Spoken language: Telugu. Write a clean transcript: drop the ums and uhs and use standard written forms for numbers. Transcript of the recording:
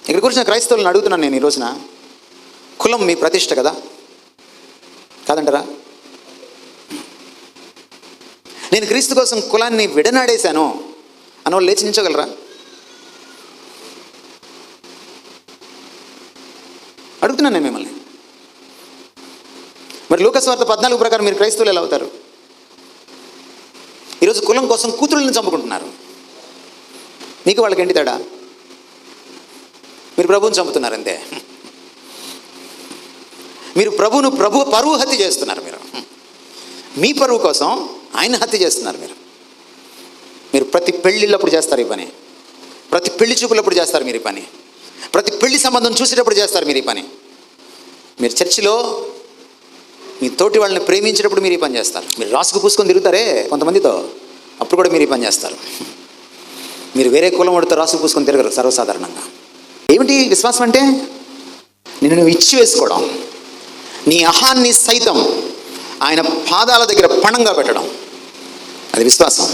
ఇక్కడ కూర్చున్న క్రైస్తవులను అడుగుతున్నాను నేను ఈ రోజున, కులం మీ ప్రతిష్ట కదా, కాదంటారా? నేను క్రీస్తు కోసం కులాన్ని విడనాడేశాను అన్నవాళ్ళు లేచి నిల్చోగలరా? అడుగుతున్నాను నేను మిమ్మల్ని. మరి లూకా సువార్త 14 ప్రకారం మీరు క్రైస్తవులు ఎలా అవుతారు? ఈరోజు కులం కోసం కూతురులను చంపుకుంటున్నారు. మీకు వాళ్ళకి ఏంటి తేడా? మీరు ప్రభువుని చంపుతున్నారు అంతే. మీరు ప్రభు పరువు హత్య చేస్తున్నారు. మీరు మీ పరువు కోసం ఆయన హత్య చేస్తున్నారు. మీరు ప్రతి పెళ్ళిళ్ళప్పుడు చేస్తారు ఈ పని, ప్రతి పెళ్లి చూపులప్పుడు చేస్తారు మీరు ఈ పని, ప్రతి పెళ్లి సంబంధం చూసేటప్పుడు చేస్తారు మీరు ఈ పని. మీరు చర్చిలో మీ తోటి వాళ్ళని ప్రేమించేటప్పుడు మీరు ఈ పని చేస్తారు. మీరు రాసుకు పూసుకొని తిరుగుతారే కొంతమందితో, అప్పుడు కూడా మీరు ఈ పని చేస్తారు. మీరు వేరే కులం వాడితో రాసుకు పూసుకొని తిరగరు సర్వసాధారణంగా. ఏమిటి విశ్వాసం అంటే? నిన్ను నువ్వు ఇచ్చి వేసుకోవడం, నీ అహాన్ని సైతం ఆయన పాదాల దగ్గర పణంగా పెట్టడం, అది విశ్వాసం.